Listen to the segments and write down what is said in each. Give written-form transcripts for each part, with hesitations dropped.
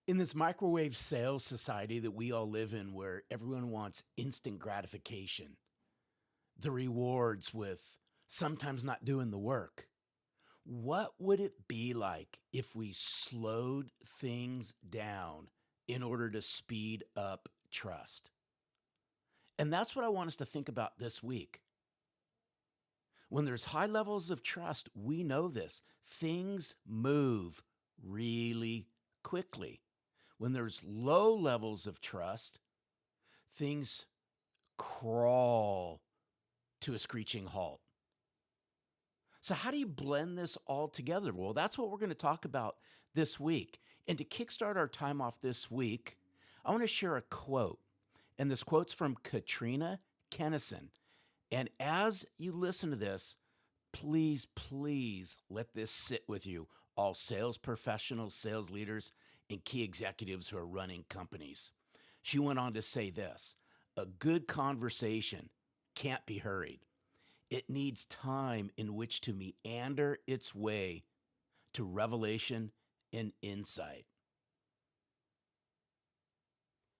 In this microwave sales society that we all live in, where everyone wants instant gratification, the rewards with sometimes not doing the work, what would it be like if we slowed things down in order to speed up trust? And that's what I want us to think about this week. When there's high levels of trust, we know this. Things move really quickly. When there's low levels of trust, things crawl to a screeching halt. So, how do you blend this all together? Well, that's what we're going to talk about this week. And to kickstart our time off this week, I want to share a quote. And this quote's from Katrina Kennison. And as you listen to this, please, please let this sit with you, all sales professionals, sales leaders, and key executives who are running companies. She went on to say this: a good conversation can't be hurried. It needs time in which to meander its way to revelation and insight.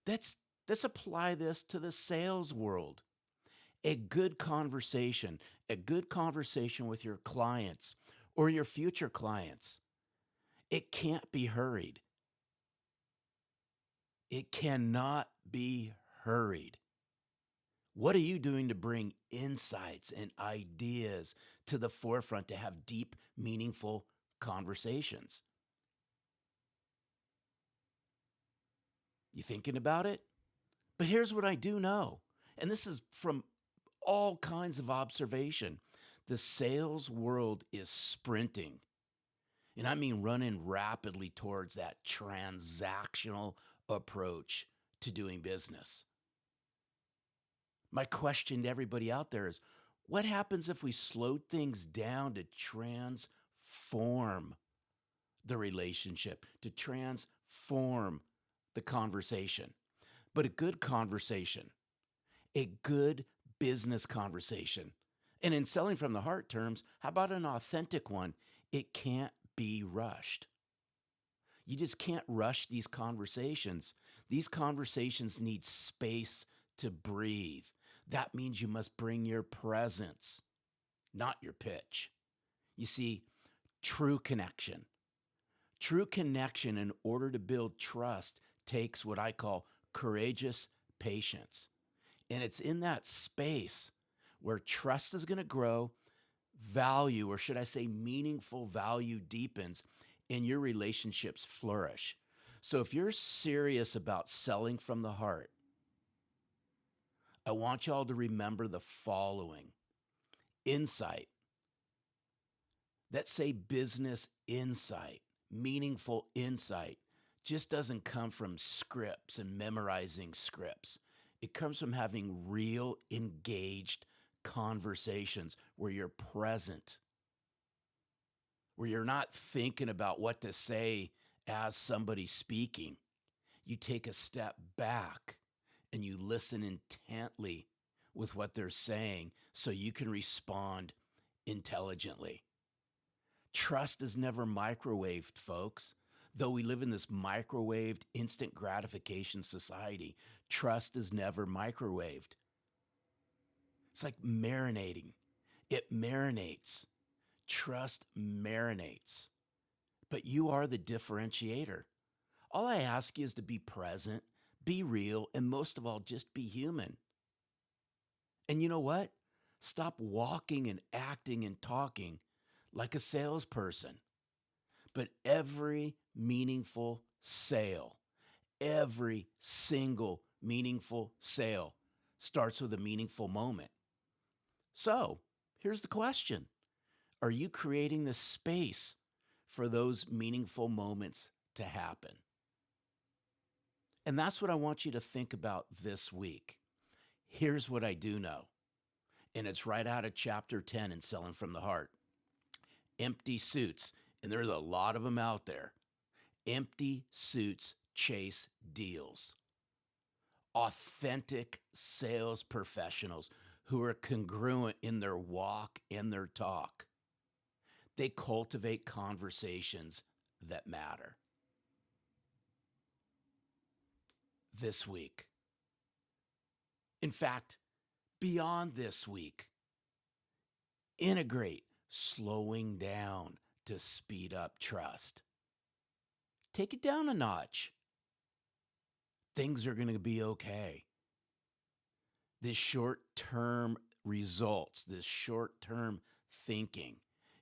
Let's apply this to the sales world. A good conversation with your clients or your future clients, it can't be hurried. It cannot be hurried. What are you doing to bring insights and ideas to the forefront to have deep, meaningful conversations? You thinking about it? But here's what I do know, and this is from all kinds of observation. The sales world is sprinting, and I mean running rapidly towards that transactional approach to doing business. My question to everybody out there is, what happens if we slowed things down to transform the relationship, to transform the conversation? But a good conversation, a good business conversation, and in selling from the heart terms, how about an authentic one? It can't be rushed. You just can't rush these conversations. These conversations need space to breathe. That means you must bring your presence, not your pitch. You see, true connection. True connection, in order to build trust, takes what I call courageous patience. And it's in that space where trust is going to grow, value, or should I say meaningful value, deepens, and your relationships flourish. So if you're serious about selling from the heart, I want y'all to remember the following: insight. Let's say business insight, meaningful insight, just doesn't come from scripts and memorizing scripts. It comes from having real, engaged conversations where you're present, where you're not thinking about what to say as somebody speaking. You take a step back and you listen intently with what they're saying so you can respond intelligently. Trust is never microwaved, folks. Though we live in this microwaved instant gratification society, trust is never microwaved. It's like marinating. It marinates. Trust marinates. But you are the differentiator. All I ask you is to be present, be real, and most of all, just be human. And you know what? Stop walking and acting and talking like a salesperson. But every meaningful sale, every single meaningful sale starts with a meaningful moment. So here's the question: are you creating the space for those meaningful moments to happen? And that's what I want you to think about this week. Here's what I do know, and it's right out of chapter 10 in Selling from the Heart. Empty suits, and there's a lot of them out there. Empty suits chase deals. Authentic sales professionals who are congruent in their walk and their talk. They cultivate conversations that matter. this week. In fact, beyond this week, integrate slowing down to speed up trust. Take it down a notch. Things are going to be okay. This short-term results, this short-term thinking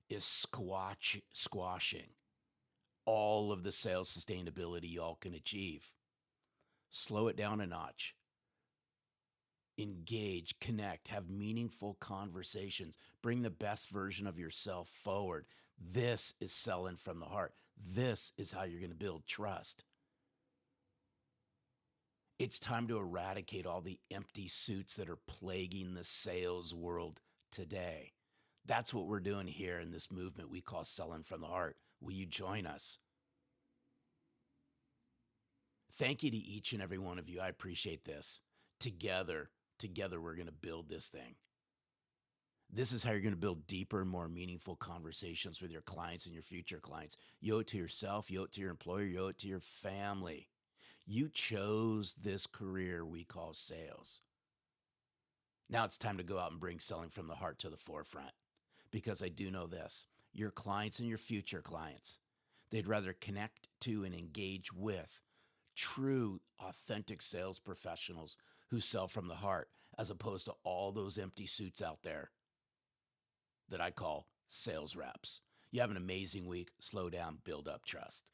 is squashing all of the sales sustainability y'all can achieve. Slow it down a notch. Engage, connect, have meaningful conversations, bring the best version of yourself forward. This is selling from the heart. This is how you're going to build trust. It's time to eradicate all the empty suits that are plaguing the sales world today. That's what we're doing here in this movement we call selling from the heart. Will you join us? Thank you to each and every one of you. I appreciate this. Together, we're going to build this thing. This is how you're going to build deeper and more meaningful conversations with your clients and your future clients. You owe it to yourself, you owe it to your employer, you owe it to your family. You chose this career we call sales. Now it's time to go out and bring selling from the heart to the forefront, because I do know this. Your clients and your future clients, they'd rather connect to and engage with true, authentic sales professionals who sell from the heart, as opposed to all those empty suits out there that I call sales reps. You have an amazing week. Slow down, build up trust.